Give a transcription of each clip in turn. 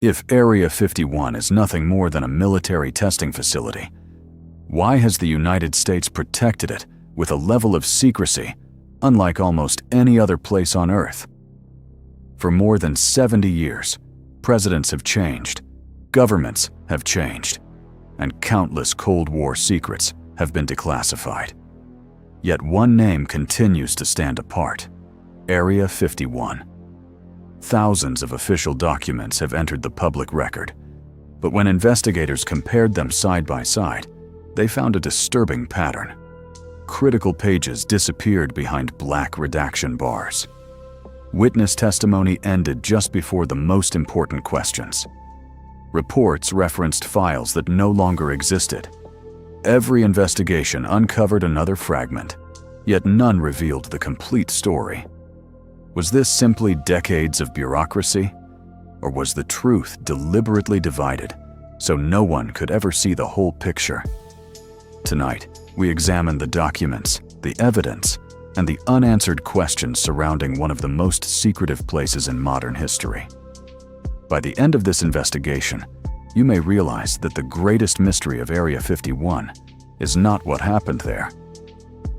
If Area 51 is nothing more than a military testing facility, why has the United States protected it with a level of secrecy unlike almost any other place on Earth? For more than 70 years, presidents have changed, governments have changed, and countless Cold War secrets have been declassified. Yet one name continues to stand apart: Area 51. Thousands of official documents have entered the public record, but when investigators compared them side by side, they found a disturbing pattern. Critical pages disappeared behind black redaction bars. Witness testimony ended just before the most important questions. Reports referenced files that no longer existed. Every investigation uncovered another fragment, yet none revealed the complete story. Was this simply decades of bureaucracy? Or was the truth deliberately divided so no one could ever see the whole picture? Tonight, we examine the documents, the evidence, and the unanswered questions surrounding one of the most secretive places in modern history. By the end of this investigation, you may realize that the greatest mystery of Area 51 is not what happened there,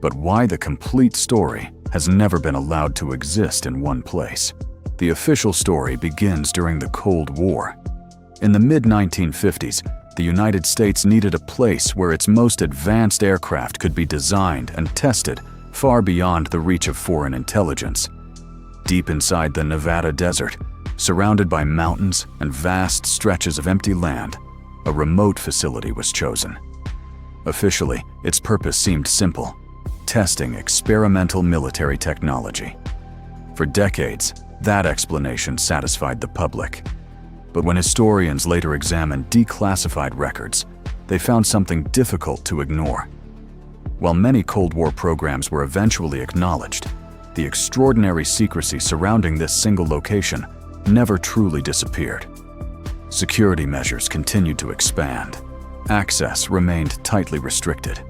but why the complete story has never been allowed to exist in one place. The official story begins during the Cold War. In the mid-1950s, the United States needed a place where its most advanced aircraft could be designed and tested far beyond the reach of foreign intelligence. Deep inside the Nevada desert, surrounded by mountains and vast stretches of empty land, a remote facility was chosen. Officially, its purpose seemed simple: testing experimental military technology. For decades, that explanation satisfied the public. But when historians later examined declassified records, they found something difficult to ignore. While many Cold War programs were eventually acknowledged, the extraordinary secrecy surrounding this single location never truly disappeared. Security measures continued to expand. Access remained tightly restricted.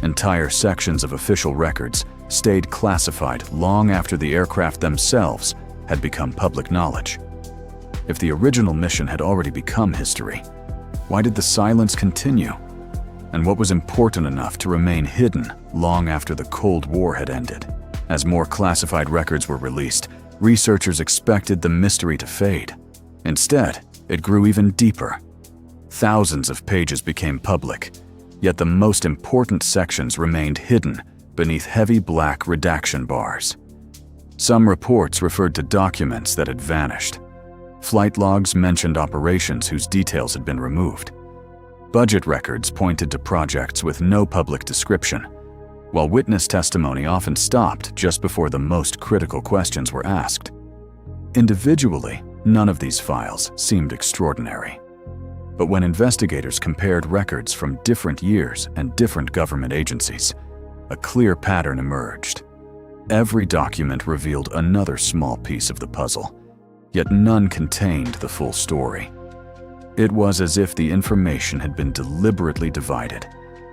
Entire sections of official records stayed classified long after the aircraft themselves had become public knowledge. If the original mission had already become history, why did the silence continue? And what was important enough to remain hidden long after the Cold War had ended? As more classified records were released, researchers expected the mystery to fade. Instead, it grew even deeper. Thousands of pages became public, yet the most important sections remained hidden beneath heavy black redaction bars. Some reports referred to documents that had vanished. Flight logs mentioned operations whose details had been removed. Budget records pointed to projects with no public description, while witness testimony often stopped just before the most critical questions were asked. Individually, none of these files seemed extraordinary. But when investigators compared records from different years and different government agencies, a clear pattern emerged. Every document revealed another small piece of the puzzle, yet none contained the full story. It was as if the information had been deliberately divided,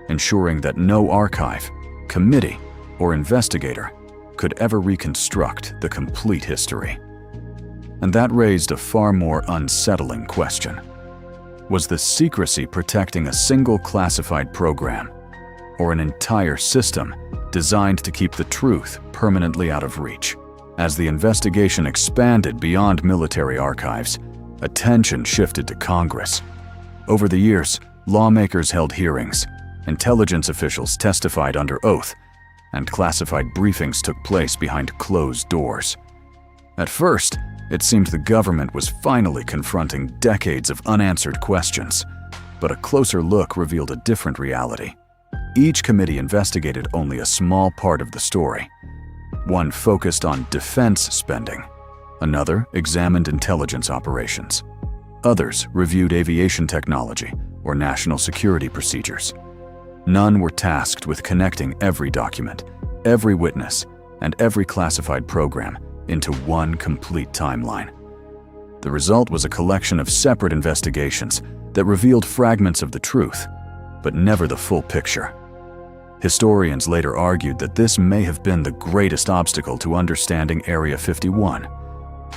ensuring that no archive, committee, or investigator could ever reconstruct the complete history. And that raised a far more unsettling question. Was the secrecy protecting a single classified program, or an entire system designed to keep the truth permanently out of reach? As the investigation expanded beyond military archives, attention shifted to Congress. Over the years, lawmakers held hearings, intelligence officials testified under oath, and classified briefings took place behind closed doors. At first, it seemed the government was finally confronting decades of unanswered questions, but a closer look revealed a different reality. Each committee investigated only a small part of the story. One focused on defense spending. Another examined intelligence operations. Others reviewed aviation technology or national security procedures. None were tasked with connecting every document, every witness, and every classified program into one complete timeline. The result was a collection of separate investigations that revealed fragments of the truth, but never the full picture. Historians later argued that this may have been the greatest obstacle to understanding Area 51.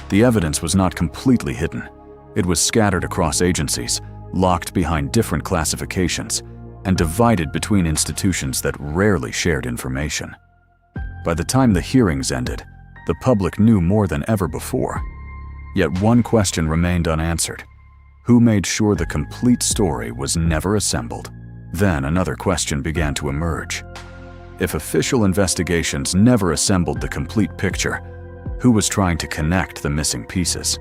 The evidence was not completely hidden. It was scattered across agencies, locked behind different classifications, and divided between institutions that rarely shared information. By the time the hearings ended, the public knew more than ever before. Yet one question remained unanswered. Who made sure the complete story was never assembled? Then another question began to emerge. If official investigations never assembled the complete picture, who was trying to connect the missing pieces?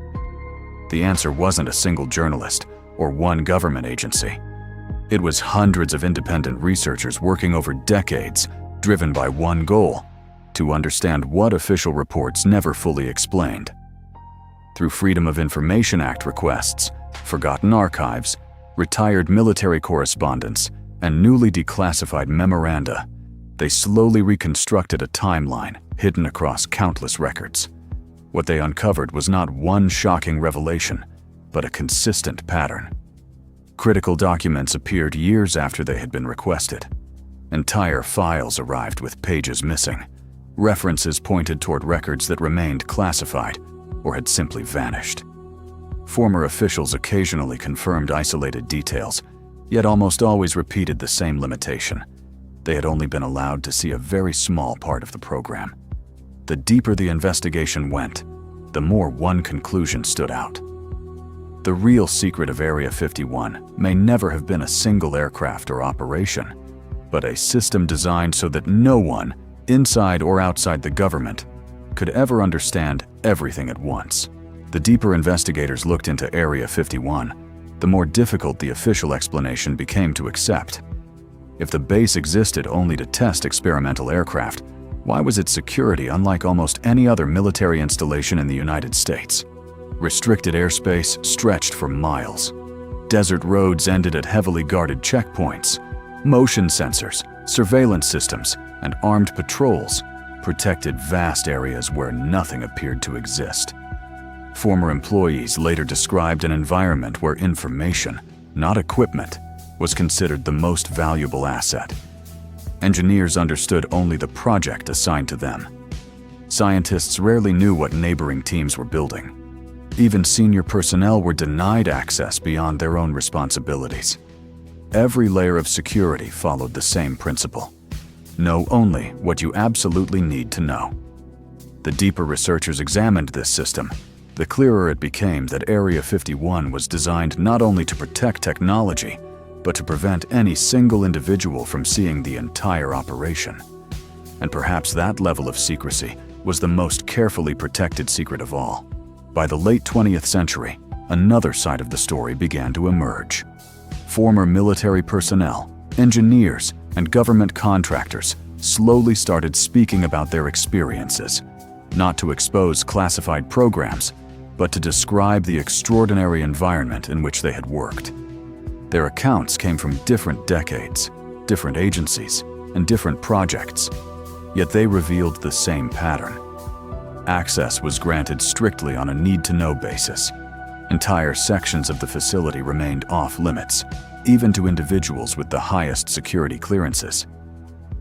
The answer wasn't a single journalist or one government agency. It was hundreds of independent researchers working over decades, driven by one goal: to understand what official reports never fully explained. Through Freedom of Information Act requests, forgotten archives, retired military correspondence, and newly declassified memoranda, they slowly reconstructed a timeline hidden across countless records. What they uncovered was not one shocking revelation, but a consistent pattern. Critical documents appeared years after they had been requested. Entire files arrived with pages missing. References pointed toward records that remained classified or had simply vanished. Former officials occasionally confirmed isolated details, yet almost always repeated the same limitation. They had only been allowed to see a very small part of the program. The deeper the investigation went, the more one conclusion stood out. The real secret of Area 51 may never have been a single aircraft or operation, but a system designed so that no one, inside or outside the government, could ever understand everything at once. The deeper investigators looked into Area 51, the more difficult the official explanation became to accept. If the base existed only to test experimental aircraft, why was its security unlike almost any other military installation in the United States? Restricted airspace stretched for miles. Desert roads ended at heavily guarded checkpoints. Motion sensors, surveillance systems, and armed patrols protected vast areas where nothing appeared to exist. Former employees later described an environment where information, not equipment, was considered the most valuable asset. Engineers understood only the project assigned to them. Scientists rarely knew what neighboring teams were building. Even senior personnel were denied access beyond their own responsibilities. Every layer of security followed the same principle. Know only what you absolutely need to know. The deeper researchers examined this system, the clearer it became that Area 51 was designed not only to protect technology, but to prevent any single individual from seeing the entire operation. And perhaps that level of secrecy was the most carefully protected secret of all. By the late 20th century, another side of the story began to emerge. Former military personnel, engineers, and government contractors slowly started speaking about their experiences, not to expose classified programs, but to describe the extraordinary environment in which they had worked. Their accounts came from different decades, different agencies, and different projects, yet they revealed the same pattern. Access was granted strictly on a need-to-know basis. Entire sections of the facility remained off-limits, even to individuals with the highest security clearances.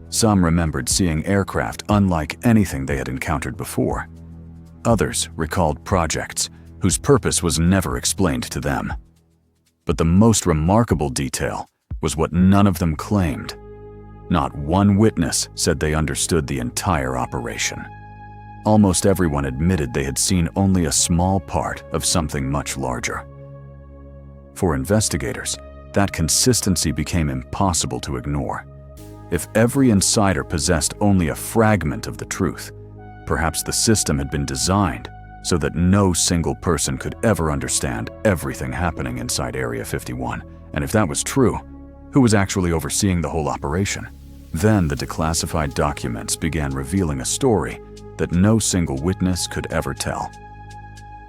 Some remembered seeing aircraft unlike anything they had encountered before. Others recalled projects whose purpose was never explained to them. But the most remarkable detail was what none of them claimed. Not one witness said they understood the entire operation. Almost everyone admitted they had seen only a small part of something much larger. For investigators, that consistency became impossible to ignore. If every insider possessed only a fragment of the truth, perhaps the system had been designed so that no single person could ever understand everything happening inside Area 51. And if that was true, who was actually overseeing the whole operation? Then the declassified documents began revealing a story that no single witness could ever tell.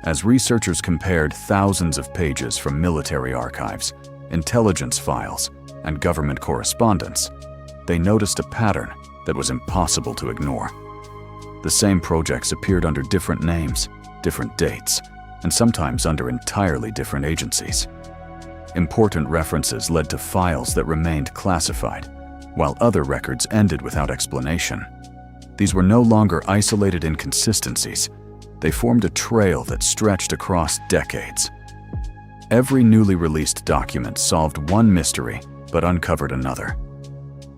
As researchers compared thousands of pages from military archives, intelligence files, and government correspondence, they noticed a pattern that was impossible to ignore. The same projects appeared under different names, different dates, and sometimes under entirely different agencies. Important references led to files that remained classified, while other records ended without explanation. These were no longer isolated inconsistencies. They formed a trail that stretched across decades. Every newly released document solved one mystery but uncovered another.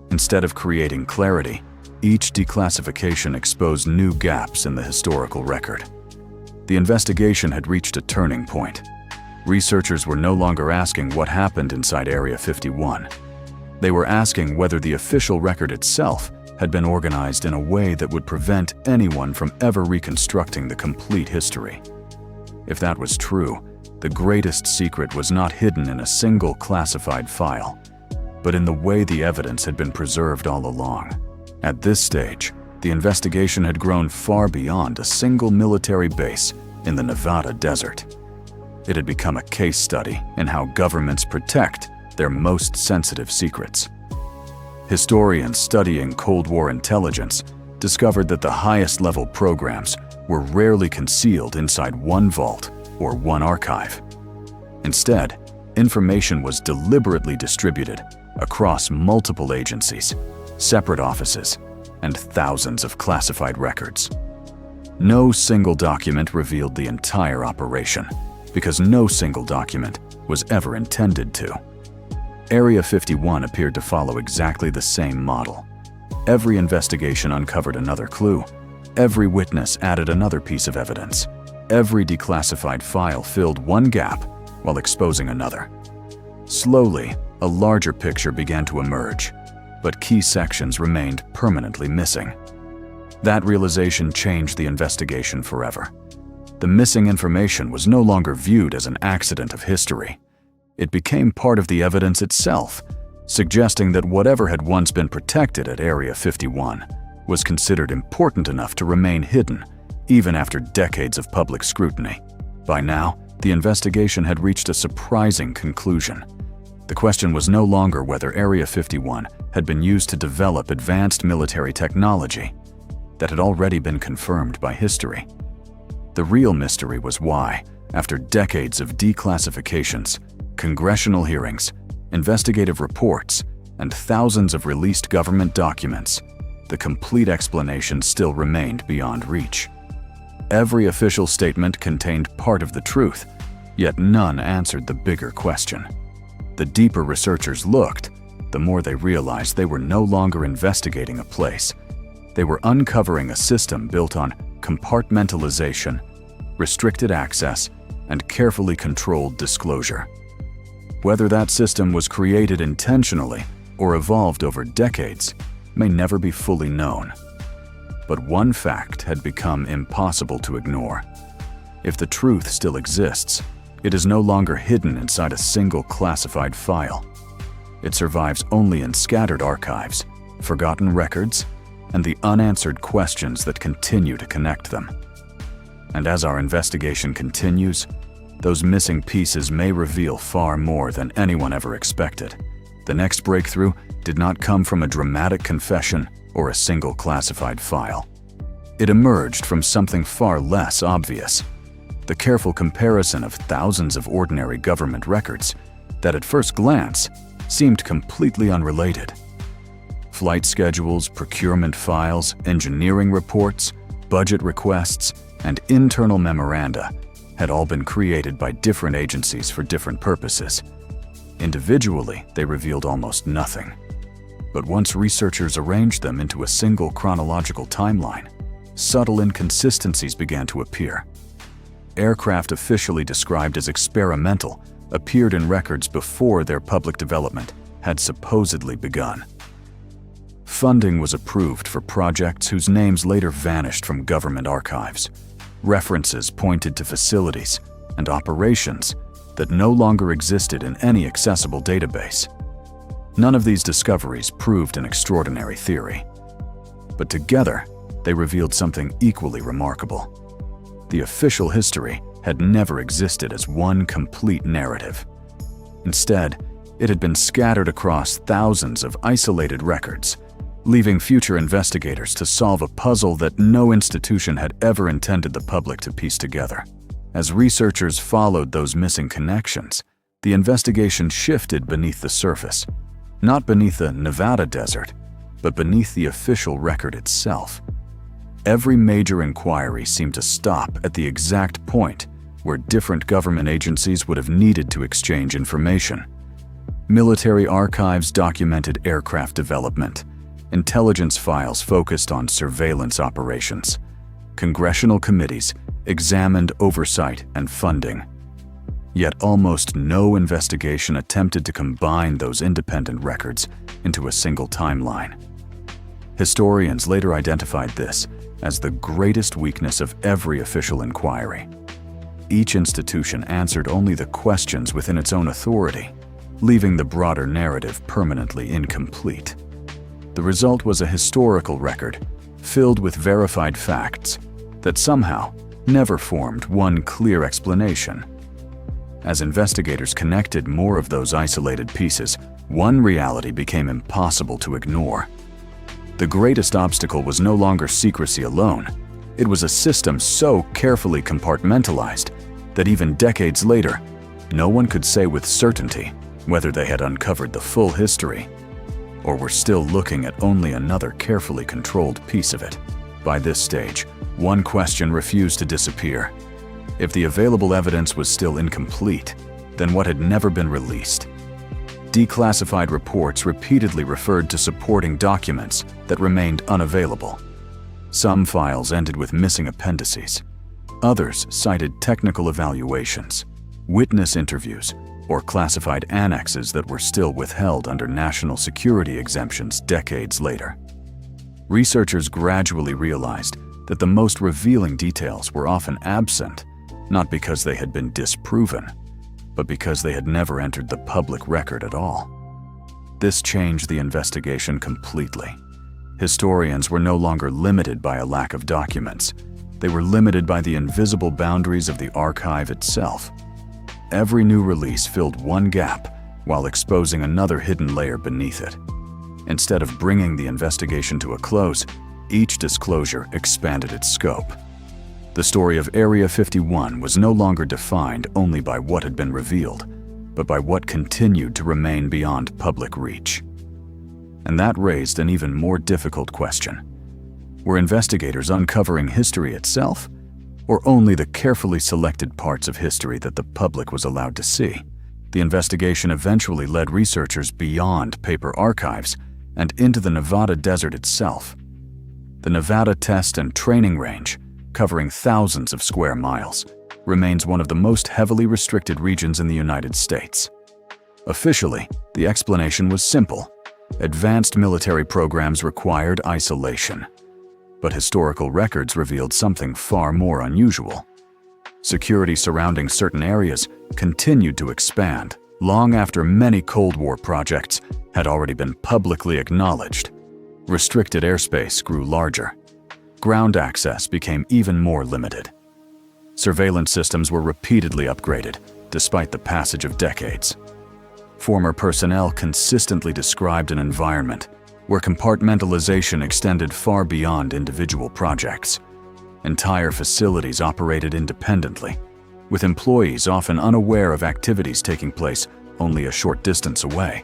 Instead of creating clarity, each declassification exposed new gaps in the historical record. The investigation had reached a turning point. Researchers were no longer asking what happened inside Area 51. They were asking whether the official record itself had been organized in a way that would prevent anyone from ever reconstructing the complete history. If that was true, the greatest secret was not hidden in a single classified file, but in the way the evidence had been preserved all along. At this stage, the investigation had grown far beyond a single military base in the Nevada desert. It had become a case study in how governments protect their most sensitive secrets. Historians studying Cold War intelligence discovered that the highest-level programs were rarely concealed inside one vault or one archive. Instead, information was deliberately distributed across multiple agencies, separate offices, and thousands of classified records. No single document revealed the entire operation, because no single document was ever intended to. Area 51 appeared to follow exactly the same model. Every investigation uncovered another clue. Every witness added another piece of evidence. Every declassified file filled one gap while exposing another. Slowly, a larger picture began to emerge, but key sections remained permanently missing. That realization changed the investigation forever. The missing information was no longer viewed as an accident of history. It became part of the evidence itself, suggesting that whatever had once been protected at Area 51 was considered important enough to remain hidden, even after decades of public scrutiny. By now, the investigation had reached a surprising conclusion. The question was no longer whether Area 51 had been used to develop advanced military technology that had already been confirmed by history. The real mystery was why, after decades of declassifications, congressional hearings, investigative reports, and thousands of released government documents, the complete explanation still remained beyond reach. Every official statement contained part of the truth, yet none answered the bigger question. The deeper researchers looked, the more they realized they were no longer investigating a place. They were uncovering a system built on compartmentalization, restricted access, and carefully controlled disclosure. Whether that system was created intentionally or evolved over decades may never be fully known. But one fact had become impossible to ignore. If the truth still exists, it is no longer hidden inside a single classified file. It survives only in scattered archives, forgotten records, and the unanswered questions that continue to connect them. And as our investigation continues, those missing pieces may reveal far more than anyone ever expected. The next breakthrough did not come from a dramatic confession or a single classified file. It emerged from something far less obvious: the careful comparison of thousands of ordinary government records that at first glance seemed completely unrelated. Flight schedules, procurement files, engineering reports, budget requests, and internal memoranda had all been created by different agencies for different purposes. Individually, they revealed almost nothing. But once researchers arranged them into a single chronological timeline, subtle inconsistencies began to appear. Aircraft officially described as experimental appeared in records before their public development had supposedly begun. Funding was approved for projects whose names later vanished from government archives. References pointed to facilities and operations that no longer existed in any accessible database. None of these discoveries proved an extraordinary theory, but together they revealed something equally remarkable. The official history had never existed as one complete narrative. Instead, it had been scattered across thousands of isolated records, leaving future investigators to solve a puzzle that no institution had ever intended the public to piece together. As researchers followed those missing connections, the investigation shifted beneath the surface, not beneath the Nevada desert, but beneath the official record itself. Every major inquiry seemed to stop at the exact point where different government agencies would have needed to exchange information. Military archives documented aircraft development. Intelligence files focused on surveillance operations. Congressional committees examined oversight and funding. Yet almost no investigation attempted to combine those independent records into a single timeline. Historians later identified this as the greatest weakness of every official inquiry. Each institution answered only the questions within its own authority, leaving the broader narrative permanently incomplete. The result was a historical record filled with verified facts that somehow never formed one clear explanation. As investigators connected more of those isolated pieces, one reality became impossible to ignore. The greatest obstacle was no longer secrecy alone. It was a system so carefully compartmentalized that even decades later, no one could say with certainty whether they had uncovered the full history or were still looking at only another carefully controlled piece of it. By this stage, one question refused to disappear. If the available evidence was still incomplete, then what had never been released? Declassified reports repeatedly referred to supporting documents that remained unavailable. Some files ended with missing appendices. Others cited technical evaluations, witness interviews, or classified annexes that were still withheld under national security exemptions decades later. Researchers gradually realized that the most revealing details were often absent, not because they had been disproven, but because they had never entered the public record at all. This changed the investigation completely. Historians were no longer limited by a lack of documents. They were limited by the invisible boundaries of the archive itself. Every new release filled one gap while exposing another hidden layer beneath it. Instead of bringing the investigation to a close, each disclosure expanded its scope. The story of Area 51 was no longer defined only by what had been revealed, but by what continued to remain beyond public reach. And that raised an even more difficult question. Were investigators uncovering history itself, or only the carefully selected parts of history that the public was allowed to see? The investigation eventually led researchers beyond paper archives and into the Nevada desert itself. The Nevada Test and Training Range, covering thousands of square miles, remains one of the most heavily restricted regions in the United States. Officially, the explanation was simple. Advanced military programs required isolation. But historical records revealed something far more unusual. Security surrounding certain areas continued to expand long after many Cold War projects had already been publicly acknowledged. Restricted airspace grew larger. Ground access became even more limited. Surveillance systems were repeatedly upgraded, despite the passage of decades. Former personnel consistently described an environment where compartmentalization extended far beyond individual projects. Entire facilities operated independently, with employees often unaware of activities taking place only a short distance away.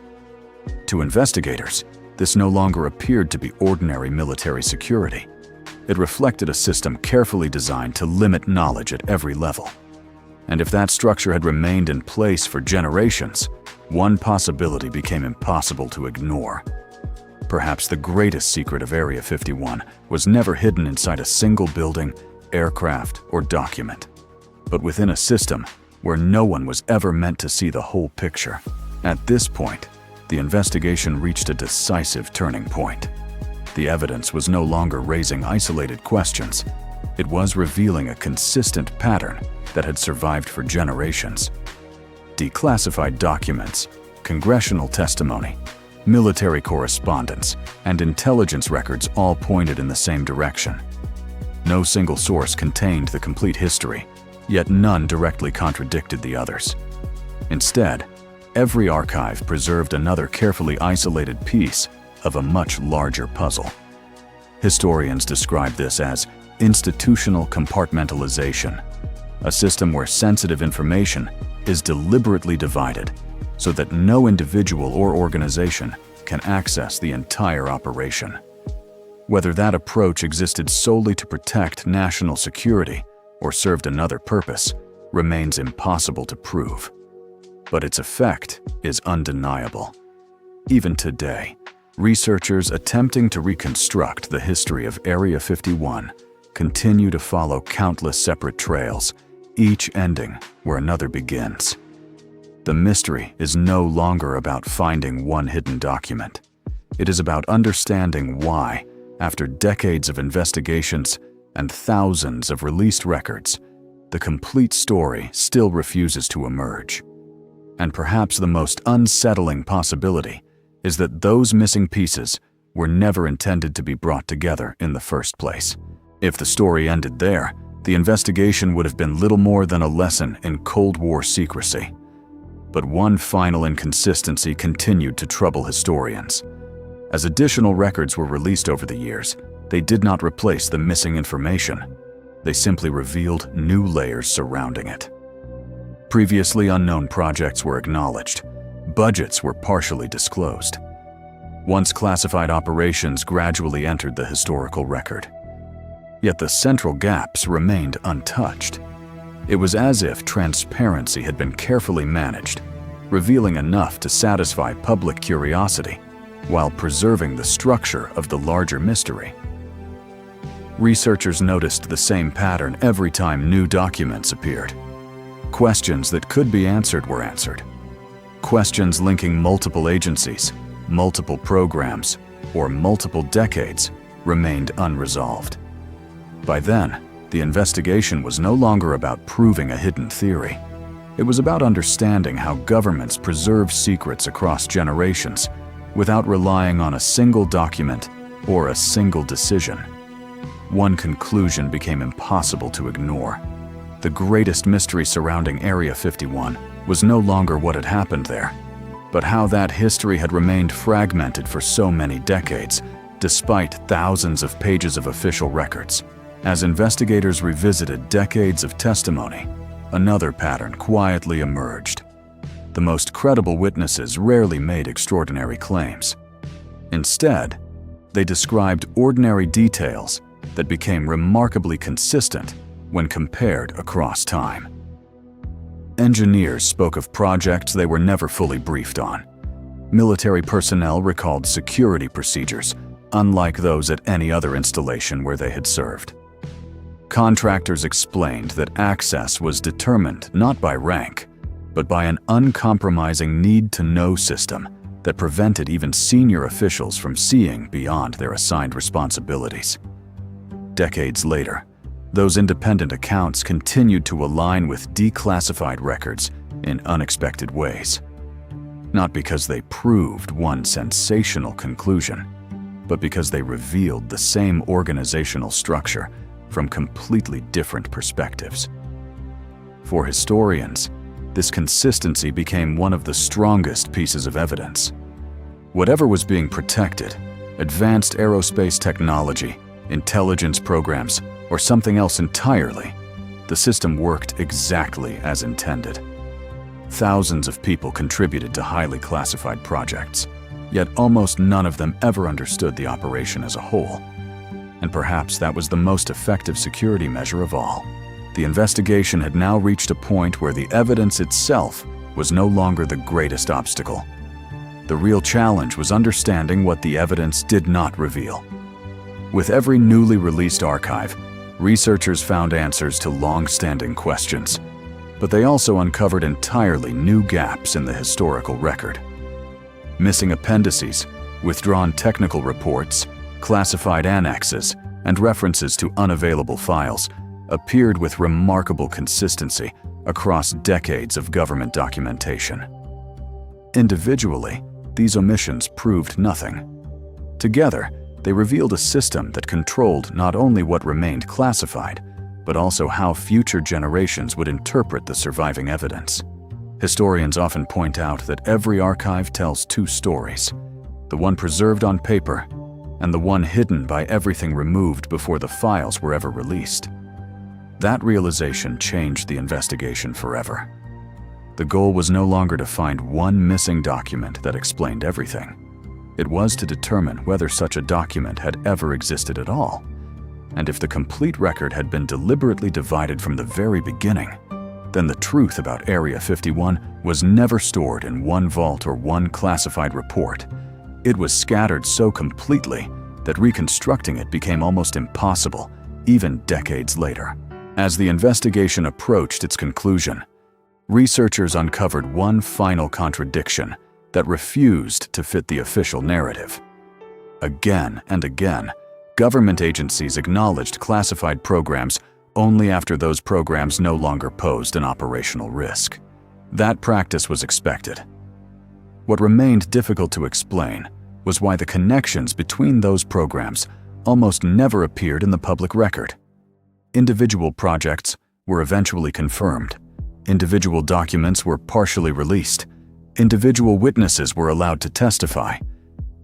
To investigators, this no longer appeared to be ordinary military security. It reflected a system carefully designed to limit knowledge at every level. And if that structure had remained in place for generations, one possibility became impossible to ignore. Perhaps the greatest secret of Area 51 was never hidden inside a single building, aircraft, or document, but within a system where no one was ever meant to see the whole picture. At this point, the investigation reached a decisive turning point. The evidence was no longer raising isolated questions. It was revealing a consistent pattern that had survived for generations. Declassified documents, congressional testimony, military correspondence, and intelligence records all pointed in the same direction. No single source contained the complete history, yet none directly contradicted the others. Instead, every archive preserved another carefully isolated piece of a much larger puzzle. Historians describe this as institutional compartmentalization, a system where sensitive information is deliberately divided so that no individual or organization can access the entire operation. Whether that approach existed solely to protect national security or served another purpose remains impossible to prove. But its effect is undeniable. Even today, researchers attempting to reconstruct the history of Area 51 continue to follow countless separate trails, each ending where another begins. The mystery is no longer about finding one hidden document. It is about understanding why, after decades of investigations and thousands of released records, the complete story still refuses to emerge. And perhaps the most unsettling possibility is that those missing pieces were never intended to be brought together in the first place. If the story ended there, the investigation would have been little more than a lesson in Cold War secrecy. But one final inconsistency continued to trouble historians. As additional records were released over the years, they did not replace the missing information. They simply revealed new layers surrounding it. Previously unknown projects were acknowledged. Budgets were partially disclosed. Once classified operations gradually entered the historical record. Yet the central gaps remained untouched. It was as if transparency had been carefully managed, revealing enough to satisfy public curiosity while preserving the structure of the larger mystery. Researchers noticed the same pattern every time new documents appeared. Questions that could be answered were answered. Questions linking multiple agencies, multiple programs, or multiple decades remained unresolved. By then, the investigation was no longer about proving a hidden theory. It was about understanding how governments preserve secrets across generations without relying on a single document or a single decision. One conclusion became impossible to ignore. The greatest mystery surrounding Area 51 was no longer what had happened there, but how that history had remained fragmented for so many decades, despite thousands of pages of official records. As investigators revisited decades of testimony, another pattern quietly emerged. The most credible witnesses rarely made extraordinary claims. Instead, they described ordinary details that became remarkably consistent when compared across time. Engineers spoke of projects they were never fully briefed on. Military personnel recalled security procedures, unlike those at any other installation where they had served. Contractors explained that access was determined not by rank, but by an uncompromising need-to-know system that prevented even senior officials from seeing beyond their assigned responsibilities. Decades later, those independent accounts continued to align with declassified records in unexpected ways. Not because they proved one sensational conclusion, but because they revealed the same organizational structure from completely different perspectives. For historians, this consistency became one of the strongest pieces of evidence. Whatever was being protected, advanced aerospace technology, intelligence programs, or something else entirely, the system worked exactly as intended. Thousands of people contributed to highly classified projects, yet almost none of them ever understood the operation as a whole. And perhaps that was the most effective security measure of all. The investigation had now reached a point where the evidence itself was no longer the greatest obstacle. The real challenge was understanding what the evidence did not reveal. With every newly released archive, researchers found answers to long-standing questions, but they also uncovered entirely new gaps in the historical record. Missing appendices, withdrawn technical reports, classified annexes, and references to unavailable files appeared with remarkable consistency across decades of government documentation. Individually, these omissions proved nothing. Together, they revealed a system that controlled not only what remained classified, but also how future generations would interpret the surviving evidence. Historians often point out that every archive tells two stories, the one preserved on paper and the one hidden by everything removed before the files were ever released. That realization changed the investigation forever. The goal was no longer to find one missing document that explained everything. It was to determine whether such a document had ever existed at all, and if the complete record had been deliberately divided from the very beginning, then the truth about Area 51 was never stored in one vault or one classified report. It was scattered so completely that reconstructing it became almost impossible, even decades later. As the investigation approached its conclusion, researchers uncovered one final contradiction that refused to fit the official narrative. Again and again, government agencies acknowledged classified programs only after those programs no longer posed an operational risk. That practice was expected. What remained difficult to explain was why the connections between those programs almost never appeared in the public record. Individual projects were eventually confirmed. Individual documents were partially released. Individual witnesses were allowed to testify.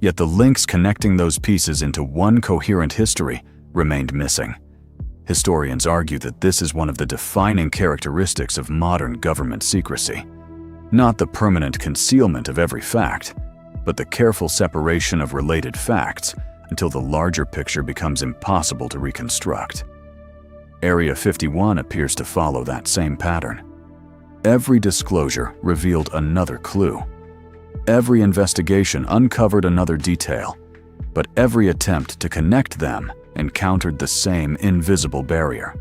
Yet the links connecting those pieces into one coherent history remained missing. Historians argue that this is one of the defining characteristics of modern government secrecy. Not the permanent concealment of every fact, but the careful separation of related facts until the larger picture becomes impossible to reconstruct. Area 51 appears to follow that same pattern. Every disclosure revealed another clue. Every investigation uncovered another detail, but every attempt to connect them encountered the same invisible barrier.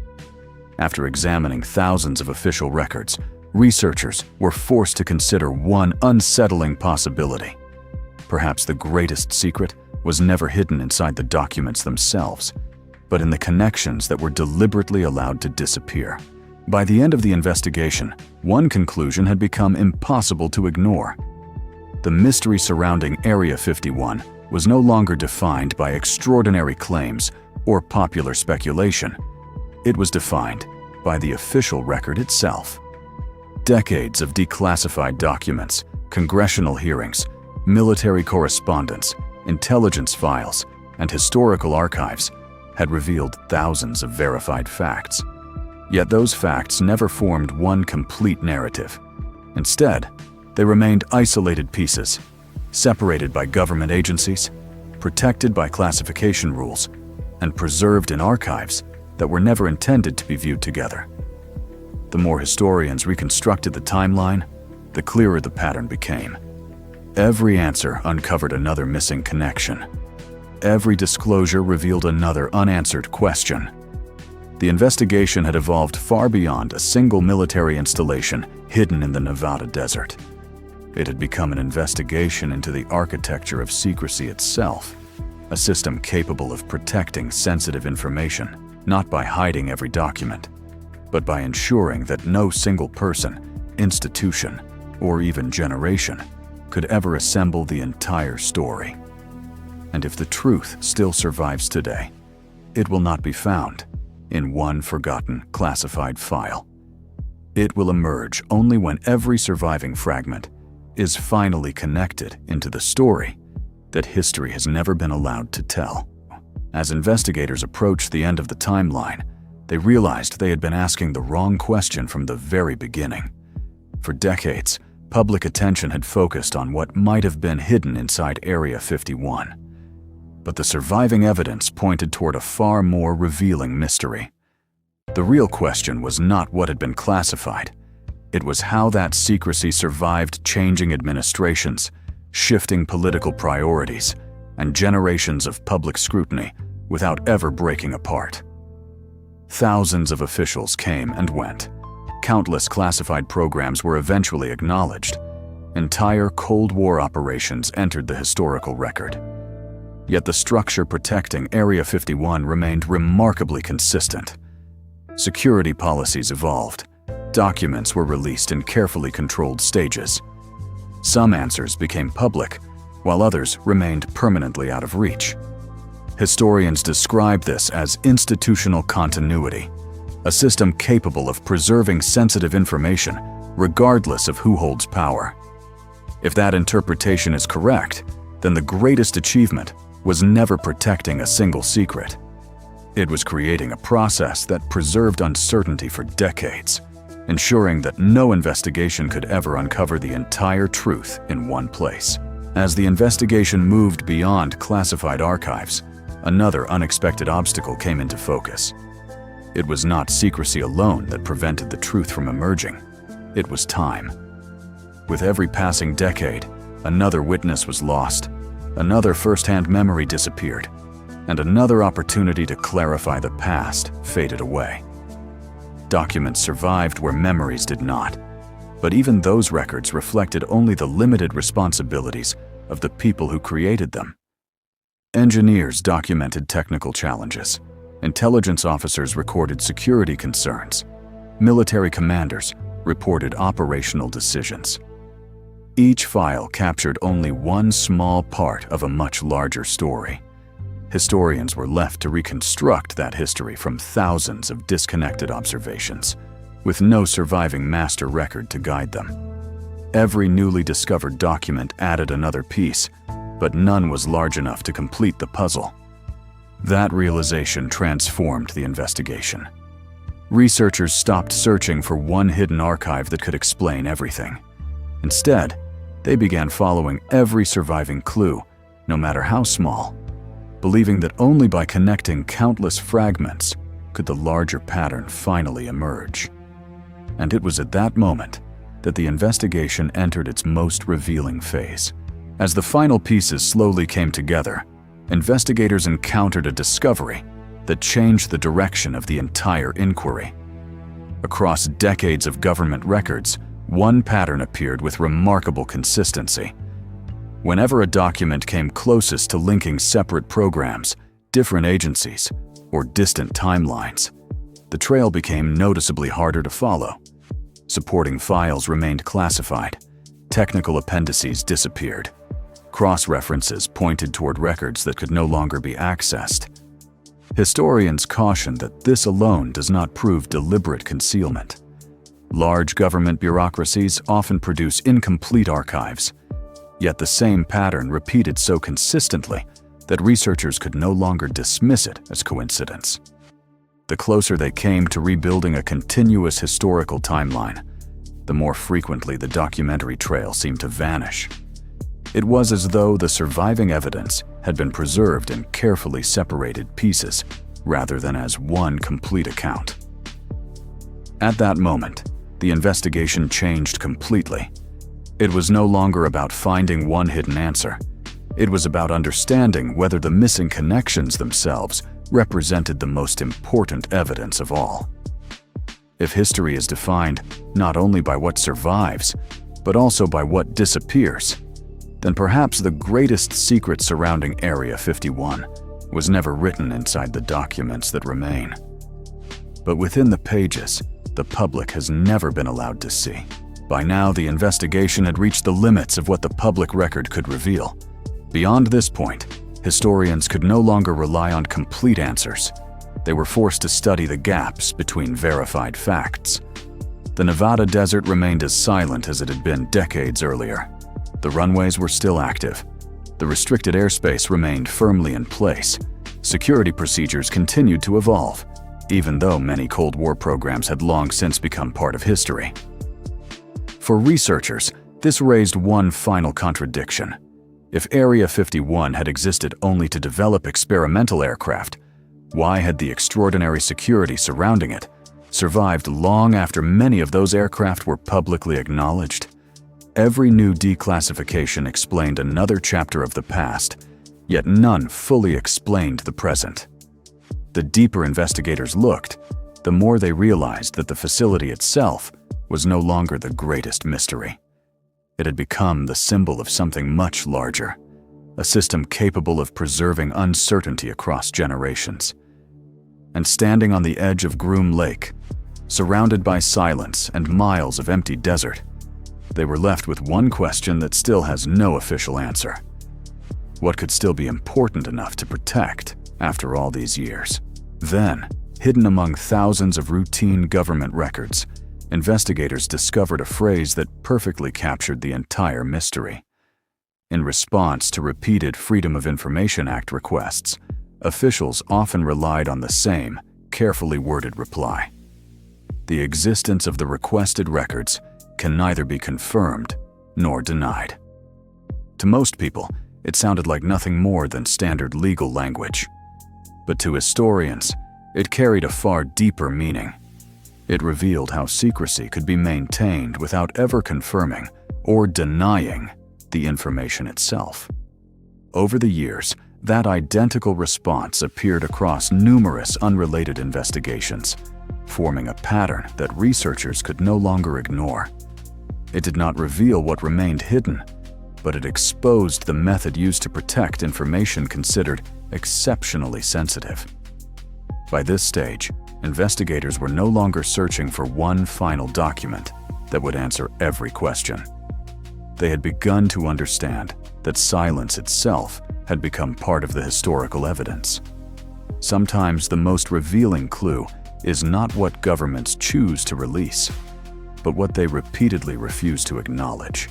After examining thousands of official records, researchers were forced to consider one unsettling possibility. Perhaps the greatest secret was never hidden inside the documents themselves, but in the connections that were deliberately allowed to disappear. By the end of the investigation, one conclusion had become impossible to ignore. The mystery surrounding Area 51 was no longer defined by extraordinary claims or popular speculation. It was defined by the official record itself. Decades of declassified documents, congressional hearings, military correspondence, intelligence files, and historical archives had revealed thousands of verified facts. Yet those facts never formed one complete narrative. Instead, they remained isolated pieces, separated by government agencies, protected by classification rules, and preserved in archives that were never intended to be viewed together. The more historians reconstructed the timeline, the clearer the pattern became. Every answer uncovered another missing connection. Every disclosure revealed another unanswered question. The investigation had evolved far beyond a single military installation hidden in the Nevada desert. It had become an investigation into the architecture of secrecy itself, a system capable of protecting sensitive information, not by hiding every document, but by ensuring that no single person, institution, or even generation could ever assemble the entire story. And if the truth still survives today, it will not be found in one forgotten classified file. It will emerge only when every surviving fragment is finally connected into the story that history has never been allowed to tell. As investigators approached the end of the timeline, they realized they had been asking the wrong question from the very beginning. For decades, public attention had focused on what might have been hidden inside Area 51. But the surviving evidence pointed toward a far more revealing mystery. The real question was not what had been classified. It was how that secrecy survived changing administrations, shifting political priorities, and generations of public scrutiny without ever breaking apart. Thousands of officials came and went. Countless classified programs were eventually acknowledged. Entire Cold War operations entered the historical record. Yet the structure protecting Area 51 remained remarkably consistent. Security policies evolved. Documents were released in carefully controlled stages. Some answers became public, while others remained permanently out of reach. Historians describe this as institutional continuity, a system capable of preserving sensitive information regardless of who holds power. If that interpretation is correct, then the greatest achievement was never protecting a single secret. It was creating a process that preserved uncertainty for decades, ensuring that no investigation could ever uncover the entire truth in one place. As the investigation moved beyond classified archives, another unexpected obstacle came into focus. It was not secrecy alone that prevented the truth from emerging. It was time. With every passing decade, another witness was lost, another first-hand memory disappeared, and another opportunity to clarify the past faded away. Documents survived where memories did not, but even those records reflected only the limited responsibilities of the people who created them. Engineers documented technical challenges. Intelligence officers recorded security concerns. Military commanders reported operational decisions. Each file captured only one small part of a much larger story. Historians were left to reconstruct that history from thousands of disconnected observations, with no surviving master record to guide them. Every newly discovered document added another piece, but none was large enough to complete the puzzle. That realization transformed the investigation. Researchers stopped searching for one hidden archive that could explain everything. Instead, they began following every surviving clue, no matter how small, believing that only by connecting countless fragments could the larger pattern finally emerge. And it was at that moment that the investigation entered its most revealing phase. As the final pieces slowly came together, investigators encountered a discovery that changed the direction of the entire inquiry. Across decades of government records, one pattern appeared with remarkable consistency. Whenever a document came closest to linking separate programs, different agencies, or distant timelines, the trail became noticeably harder to follow. Supporting files remained classified. Technical appendices disappeared. Cross-references pointed toward records that could no longer be accessed. Historians caution that this alone does not prove deliberate concealment. Large government bureaucracies often produce incomplete archives, yet the same pattern repeated so consistently that researchers could no longer dismiss it as coincidence. The closer they came to rebuilding a continuous historical timeline, the more frequently the documentary trail seemed to vanish. It was as though the surviving evidence had been preserved in carefully separated pieces, rather than as one complete account. At that moment, the investigation changed completely. It was no longer about finding one hidden answer. It was about understanding whether the missing connections themselves represented the most important evidence of all. If history is defined not only by what survives, but also by what disappears, then perhaps the greatest secret surrounding Area 51 was never written inside the documents that remain. But within the pages, the public has never been allowed to see. By now, the investigation had reached the limits of what the public record could reveal. Beyond this point, historians could no longer rely on complete answers. They were forced to study the gaps between verified facts. The Nevada desert remained as silent as it had been decades earlier. The runways were still active. The restricted airspace remained firmly in place. Security procedures continued to evolve, even though many Cold War programs had long since become part of history. For researchers, this raised one final contradiction. If Area 51 had existed only to develop experimental aircraft, why had the extraordinary security surrounding it survived long after many of those aircraft were publicly acknowledged? Every new declassification explained another chapter of the past, yet none fully explained the present. The deeper investigators looked, the more they realized that the facility itself was no longer the greatest mystery. It had become the symbol of something much larger, a system capable of preserving uncertainty across generations. And standing on the edge of Groom Lake, surrounded by silence and miles of empty desert, they were left with one question that still has no official answer. What could still be important enough to protect after all these years? Then, hidden among thousands of routine government records, investigators discovered a phrase that perfectly captured the entire mystery. In response to repeated Freedom of Information Act requests, officials often relied on the same, carefully worded reply. The existence of the requested records can neither be confirmed nor denied. To most people, it sounded like nothing more than standard legal language. But to historians, It carried a far deeper meaning. It revealed how secrecy could be maintained without ever confirming or denying the information itself. Over the years, that identical response appeared across numerous unrelated investigations, forming a pattern that researchers could no longer ignore. It did not reveal what remained hidden, but it exposed the method used to protect information considered exceptionally sensitive. By this stage, investigators were no longer searching for one final document that would answer every question. They had begun to understand that silence itself had become part of the historical evidence. Sometimes the most revealing clue is not what governments choose to release, but what they repeatedly refuse to acknowledge.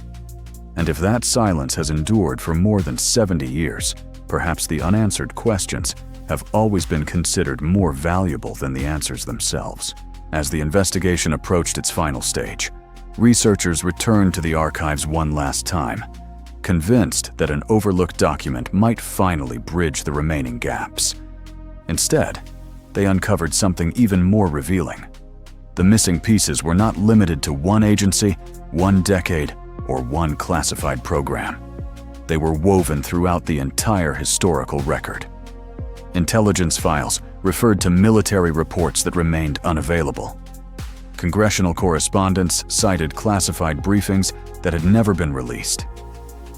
And if that silence has endured for more than 70 years, perhaps the unanswered questions have always been considered more valuable than the answers themselves. As the investigation approached its final stage, researchers returned to the archives one last time, convinced that an overlooked document might finally bridge the remaining gaps. Instead, they uncovered something even more revealing. The missing pieces were not limited to one agency, one decade, or one classified program. They were woven throughout the entire historical record. Intelligence files referred to military reports that remained unavailable. Congressional correspondence cited classified briefings that had never been released.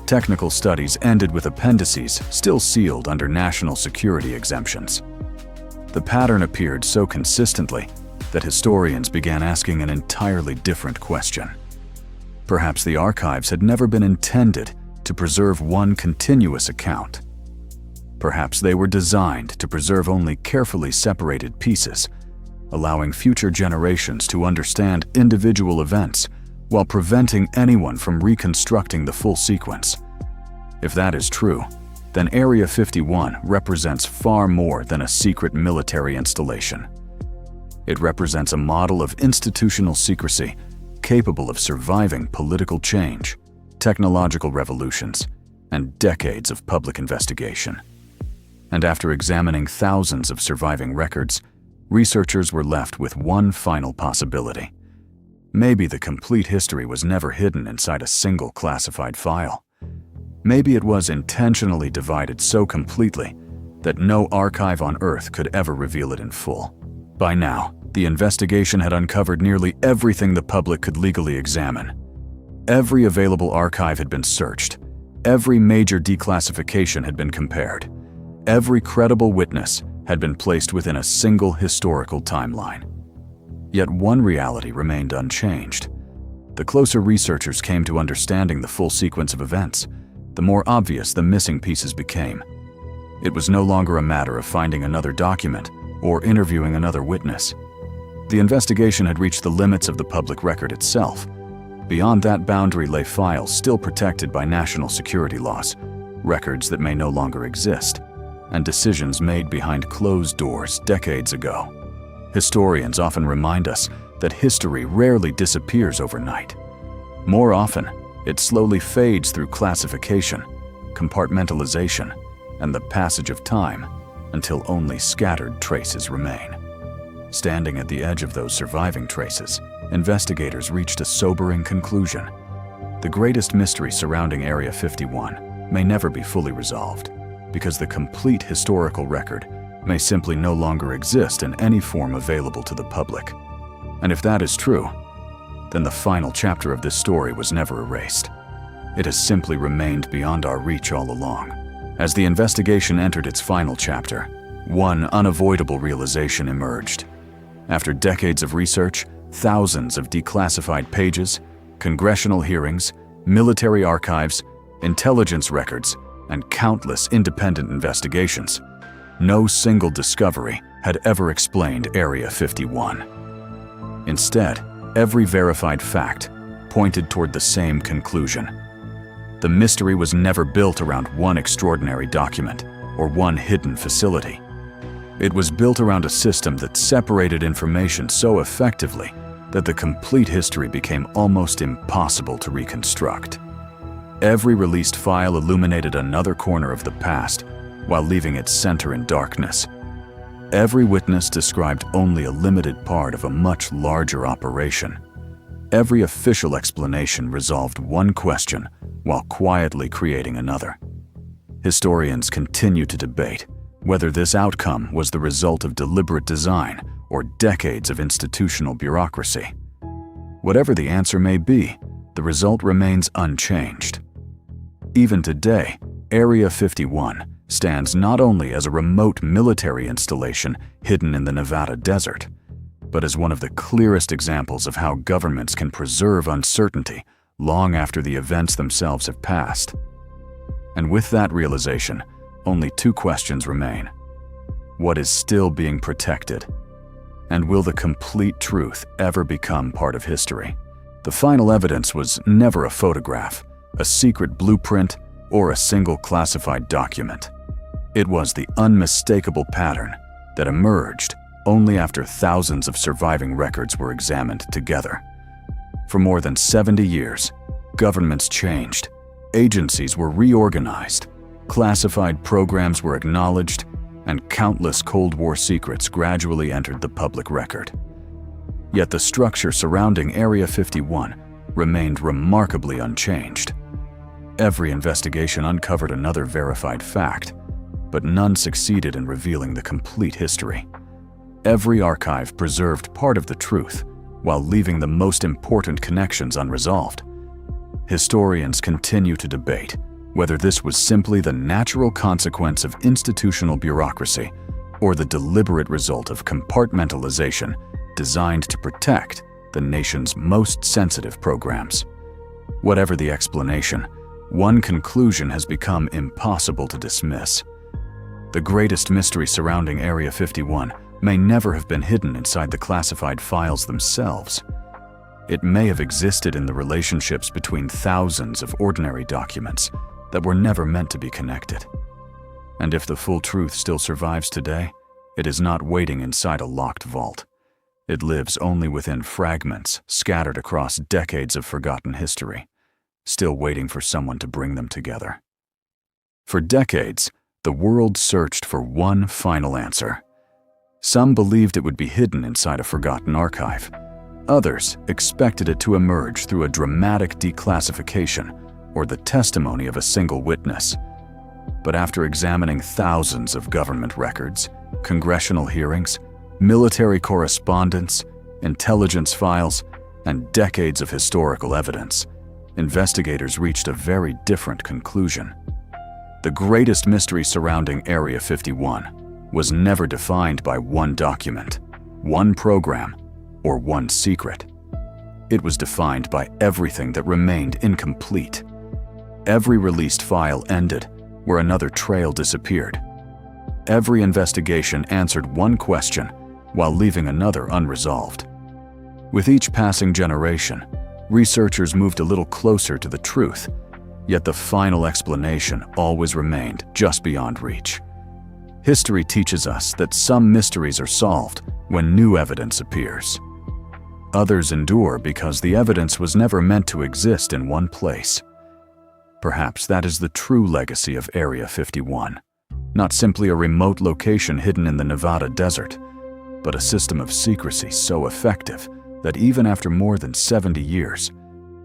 Technical studies ended with appendices still sealed under national security exemptions. The pattern appeared so consistently that historians began asking an entirely different question. Perhaps the archives had never been intended to preserve one continuous account. Perhaps they were designed to preserve only carefully separated pieces, allowing future generations to understand individual events while preventing anyone from reconstructing the full sequence. If that is true, then Area 51 represents far more than a secret military installation. It represents a model of institutional secrecy capable of surviving political change, technological revolutions, and decades of public investigation. And after examining thousands of surviving records, researchers were left with one final possibility. Maybe the complete history was never hidden inside a single classified file. Maybe it was intentionally divided so completely that no archive on Earth could ever reveal it in full. By now, the investigation had uncovered nearly everything the public could legally examine. Every available archive had been searched. Every major declassification had been compared. Every credible witness had been placed within a single historical timeline. Yet one reality remained unchanged. The closer researchers came to understanding the full sequence of events, the more obvious the missing pieces became. It was no longer a matter of finding another document or interviewing another witness. The investigation had reached the limits of the public record itself. Beyond that boundary lay files still protected by national security laws, records that may no longer exist, and decisions made behind closed doors decades ago. Historians often remind us that history rarely disappears overnight. More often, it slowly fades through classification, compartmentalization, and the passage of time until only scattered traces remain. Standing at the edge of those surviving traces, investigators reached a sobering conclusion. The greatest mystery surrounding Area 51 may never be fully resolved, because the complete historical record may simply no longer exist in any form available to the public. And if that is true, then the final chapter of this story was never erased. It has simply remained beyond our reach all along. As the investigation entered its final chapter, one unavoidable realization emerged. After decades of research, thousands of declassified pages, congressional hearings, military archives, intelligence records, and countless independent investigations, no single discovery had ever explained Area 51. Instead, every verified fact pointed toward the same conclusion. The mystery was never built around one extraordinary document or one hidden facility. It was built around a system that separated information so effectively that the complete history became almost impossible to reconstruct. Every released file illuminated another corner of the past while leaving its center in darkness. Every witness described only a limited part of a much larger operation. Every official explanation resolved one question while quietly creating another. Historians continue to debate whether this outcome was the result of deliberate design or decades of institutional bureaucracy. Whatever the answer may be, the result remains unchanged. Even today, Area 51 stands not only as a remote military installation hidden in the Nevada desert, but as one of the clearest examples of how governments can preserve uncertainty long after the events themselves have passed. And with that realization, only two questions remain. What is still being protected? And will the complete truth ever become part of history? The final evidence was never a photograph, a secret blueprint, or a single classified document. It was the unmistakable pattern that emerged only after thousands of surviving records were examined together. For more than 70 years, governments changed, agencies were reorganized, classified programs were acknowledged, and countless Cold War secrets gradually entered the public record. Yet the structure surrounding Area 51 remained remarkably unchanged. Every investigation uncovered another verified fact, but none succeeded in revealing the complete history. Every archive preserved part of the truth, while leaving the most important connections unresolved. Historians continue to debate whether this was simply the natural consequence of institutional bureaucracy or the deliberate result of compartmentalization designed to protect the nation's most sensitive programs. Whatever the explanation, one conclusion has become impossible to dismiss. The greatest mystery surrounding Area 51 may never have been hidden inside the classified files themselves. It may have existed in the relationships between thousands of ordinary documents that were never meant to be connected. And if the full truth still survives today, it is not waiting inside a locked vault. It lives only within fragments scattered across decades of forgotten history, still waiting for someone to bring them together. For decades, the world searched for one final answer. Some believed it would be hidden inside a forgotten archive. Others expected it to emerge through a dramatic declassification or the testimony of a single witness. But after examining thousands of government records, congressional hearings, military correspondence, intelligence files, and decades of historical evidence, investigators reached a very different conclusion. The greatest mystery surrounding Area 51 was never defined by one document, one program, or one secret. It was defined by everything that remained incomplete. Every released file ended where another trail disappeared. Every investigation answered one question while leaving another unresolved. With each passing generation, researchers moved a little closer to the truth, yet the final explanation always remained just beyond reach. History teaches us that some mysteries are solved when new evidence appears. Others endure because the evidence was never meant to exist in one place. Perhaps that is the true legacy of Area 51, not simply a remote location hidden in the Nevada desert, but a system of secrecy so effective that even after more than 70 years,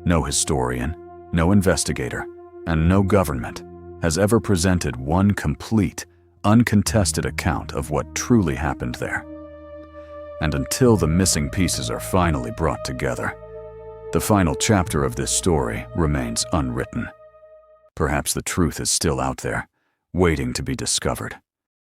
no historian, no investigator, and no government has ever presented one complete, uncontested account of what truly happened there. And until the missing pieces are finally brought together, the final chapter of this story remains unwritten. Perhaps the truth is still out there, waiting to be discovered.